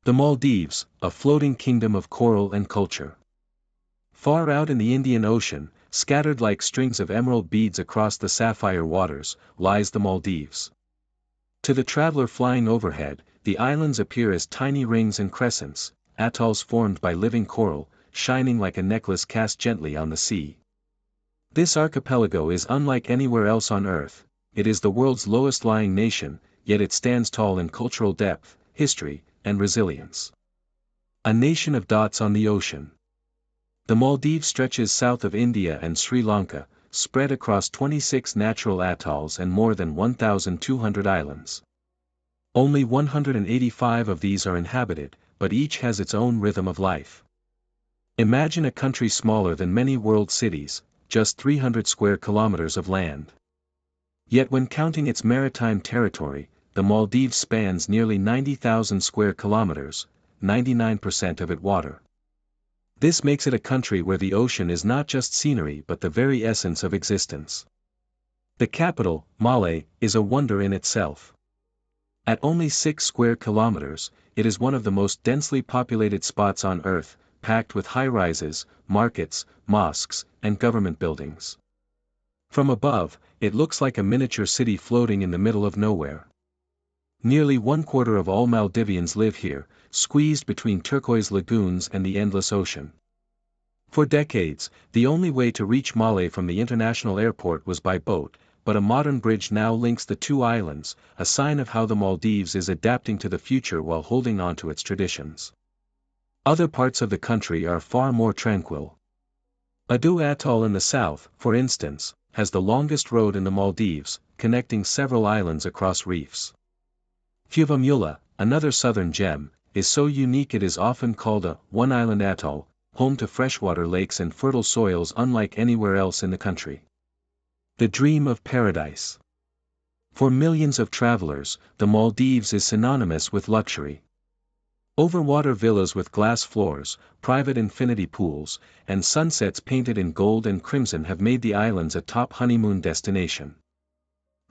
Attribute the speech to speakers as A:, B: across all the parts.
A: The Maldives, a floating kingdom of coral and culture. Far out in the Indian Ocean, scattered like strings of emerald beads across the sapphire waters, lies the Maldives. To the traveler flying overhead, the islands appear as tiny rings and crescents, atolls formed by living coral, shining like a necklace cast gently on the sea. This archipelago is unlike anywhere else on Earth. It is the world's lowest-lying nation, yet it stands tall in cultural depth, history, and resilience. A nation of dots on the ocean. The Maldives stretches south of India and Sri Lanka, spread across 26 natural atolls and more than 1,200 islands. Only 185 of these are inhabited, but each has its own rhythm of life. Imagine a country smaller than many world cities, just 300 square kilometers of land. Yet when counting its maritime territory, the Maldives spans nearly 90,000 square kilometers, 99% of it water. This makes it a country where the ocean is not just scenery but the very essence of existence. The capital, Male, is a wonder in itself. At only 6 square kilometers, it is one of the most densely populated spots on Earth, packed with high-rises, markets, mosques, and government buildings. From above, it looks like a miniature city floating in the middle of nowhere. Nearly 1/4 of all Maldivians live here, squeezed between turquoise lagoons and the endless ocean. For decades, the only way to reach Male from the international airport was by boat, but a modern bridge now links the two islands, a sign of how the Maldives is adapting to the future while holding on to its traditions. Other parts of the country are far more tranquil. Adu Atoll in the south, for instance, has the longest road in the Maldives, connecting several islands across reefs. Fuvahmulah, another southern gem, is so unique it is often called a one-island atoll, home to freshwater lakes and fertile soils unlike anywhere else in the country. The dream of paradise. For millions of travelers, the Maldives is synonymous with luxury. Overwater villas with glass floors, private infinity pools, and sunsets painted in gold and crimson have made the islands a top honeymoon destination.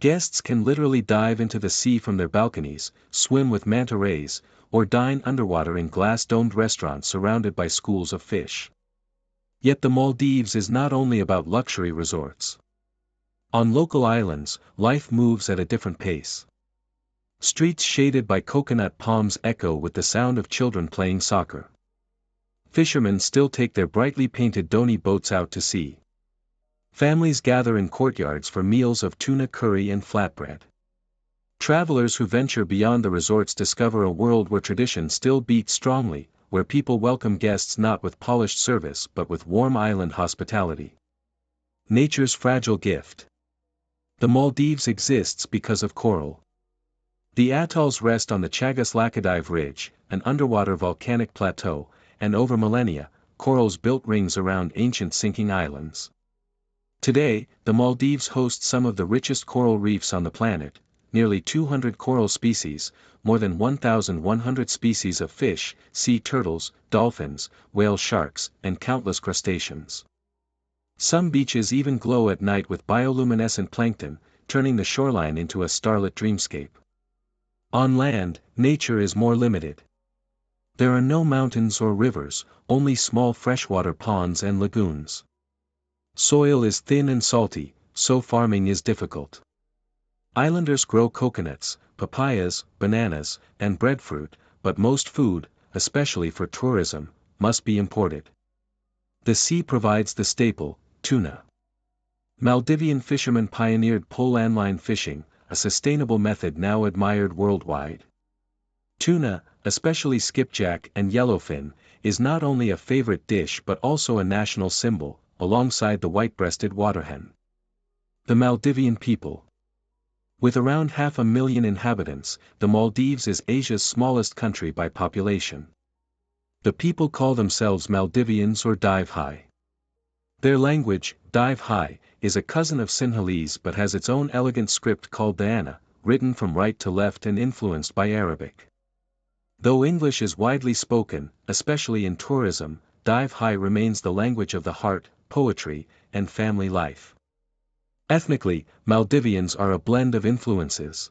A: Guests can literally dive into the sea from their balconies, swim with manta rays, or dine underwater in glass-domed restaurants surrounded by schools of fish. Yet the Maldives is not only about luxury resorts. On local islands, life moves at a different pace. Streets shaded by coconut palms echo with the sound of children playing soccer. Fishermen still take their brightly painted dhonie boats out to sea. Families gather in courtyards for meals of tuna curry and flatbread. Travelers who venture beyond the resorts discover a world where tradition still beats strongly, where people welcome guests not with polished service but with warm island hospitality. Nature's fragile gift. The Maldives exists because of coral. The atolls rest on the Chagas Laccadive Ridge, an underwater volcanic plateau, and over millennia, corals built rings around ancient sinking islands. Today, the Maldives hosts some of the richest coral reefs on the planet, nearly 200 coral species, more than 1,100 species of fish, sea turtles, dolphins, whale sharks, and countless crustaceans. Some beaches even glow at night with bioluminescent plankton, turning the shoreline into a starlit dreamscape. On land, nature is more limited. There are no mountains or rivers, only small freshwater ponds and lagoons. Soil is thin and salty, so farming is difficult. Islanders grow coconuts, papayas, bananas, and breadfruit, but most food, especially for tourism, must be imported. The sea provides the staple, tuna. Maldivian fishermen pioneered pole landline fishing, a sustainable method now admired worldwide. Tuna, especially skipjack and yellowfin, is not only a favorite dish but also a national symbol, alongside the white-breasted waterhen. The Maldivian people. With around 500,000 inhabitants, the Maldives is Asia's smallest country by population. The people call themselves Maldivians or Dive Hai. Their language, Dive Hai, is a cousin of Sinhalese but has its own elegant script called the Ana, written from right to left and influenced by Arabic. Though English is widely spoken, especially in tourism, Dive Hai remains the language of the heart, poetry, and family life. Ethnically, Maldivians are a blend of influences.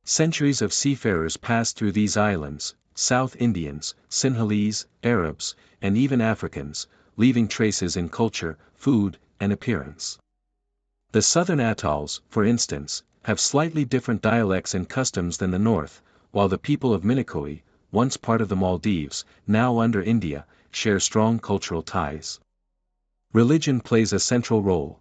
A: Centuries of seafarers passed through these islands, South Indians, Sinhalese, Arabs, and even Africans, leaving traces in culture, food, and appearance. The southern atolls, for instance, have slightly different dialects and customs than the north, while the people of Minicoy, once part of the Maldives, now under India, share strong cultural ties. Religion plays a central role.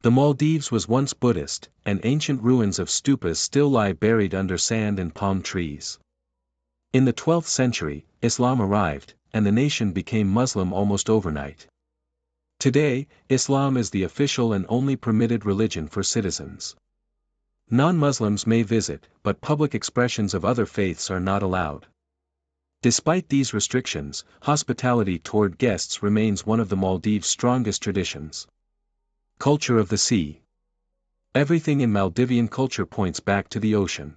A: The Maldives was once Buddhist, and ancient ruins of stupas still lie buried under sand and palm trees. In the 12th century, Islam arrived, and the nation became Muslim almost overnight. Today, Islam is the official and only permitted religion for citizens. Non-Muslims may visit, but public expressions of other faiths are not allowed. Despite these restrictions, hospitality toward guests remains one of the Maldives' strongest traditions. Culture of the sea. Everything in Maldivian culture points back to the ocean.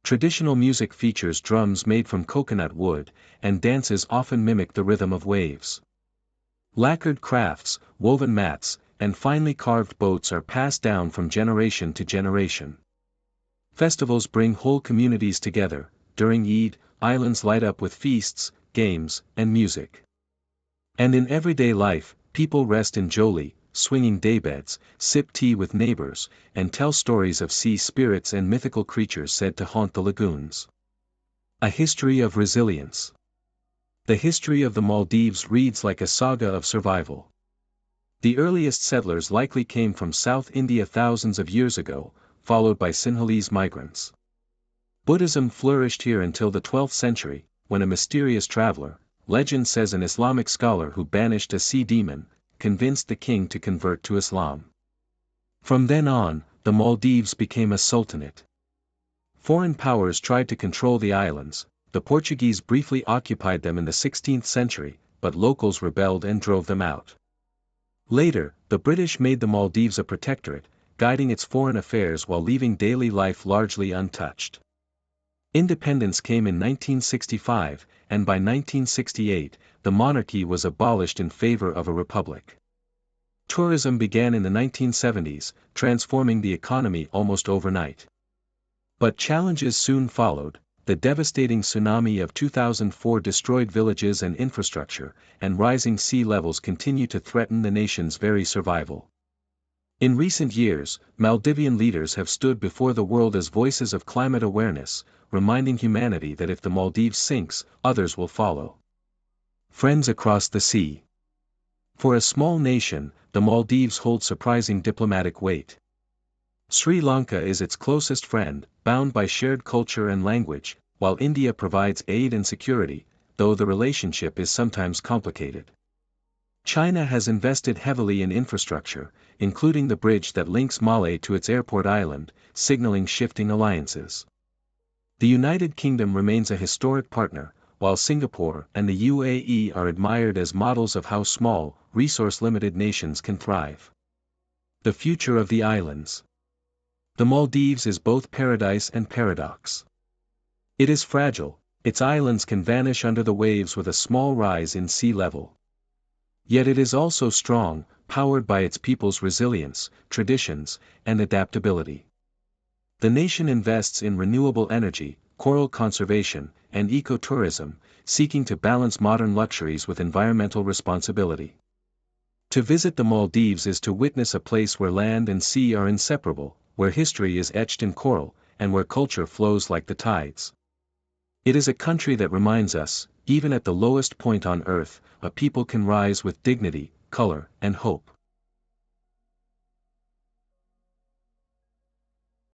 A: Traditional music features drums made from coconut wood, and dances often mimic the rhythm of waves. Lacquered crafts, woven mats, and finely carved boats are passed down from generation to generation. Festivals bring whole communities together. During Eid, islands light up with feasts, games, and music. And in everyday life, people rest in joli, swinging daybeds, sip tea with neighbors, and tell stories of sea spirits and mythical creatures said to haunt the lagoons. A history of resilience. The history of the Maldives reads like a saga of survival. The earliest settlers likely came from South India thousands of years ago, followed by Sinhalese migrants. Buddhism flourished here until the 12th century, when a mysterious traveler, legend says an Islamic scholar who banished a sea demon, convinced the king to convert to Islam. From then on, the Maldives became a sultanate. Foreign powers tried to control the islands. The Portuguese briefly occupied them in the 16th century, but locals rebelled and drove them out. Later, the British made the Maldives a protectorate, guiding its foreign affairs while leaving daily life largely untouched. Independence came in 1965, and by 1968, the monarchy was abolished in favor of a republic. Tourism began in the 1970s, transforming the economy almost overnight. But challenges soon followed. The devastating tsunami of 2004 destroyed villages and infrastructure, and rising sea levels continue to threaten the nation's very survival. In recent years, Maldivian leaders have stood before the world as voices of climate awareness, reminding humanity that if the Maldives sinks, others will follow. Friends across the sea. For a small nation, the Maldives hold surprising diplomatic weight. Sri Lanka is its closest friend, bound by shared culture and language, while India provides aid and security, though the relationship is sometimes complicated. China has invested heavily in infrastructure, including the bridge that links Malé to its airport island, signaling shifting alliances. The United Kingdom remains a historic partner, while Singapore and the UAE are admired as models of how small, resource-limited nations can thrive. The future of the islands. The Maldives is both paradise and paradox. It is fragile, its islands can vanish under the waves with a small rise in sea level. Yet it is also strong, powered by its people's resilience, traditions, and adaptability. The nation invests in renewable energy, coral conservation, and ecotourism, seeking to balance modern luxuries with environmental responsibility. To visit the Maldives is to witness a place where land and sea are inseparable, where history is etched in coral, and where culture flows like the tides. It is a country that reminds us, even at the lowest point on earth, a people can rise with dignity, color, and hope.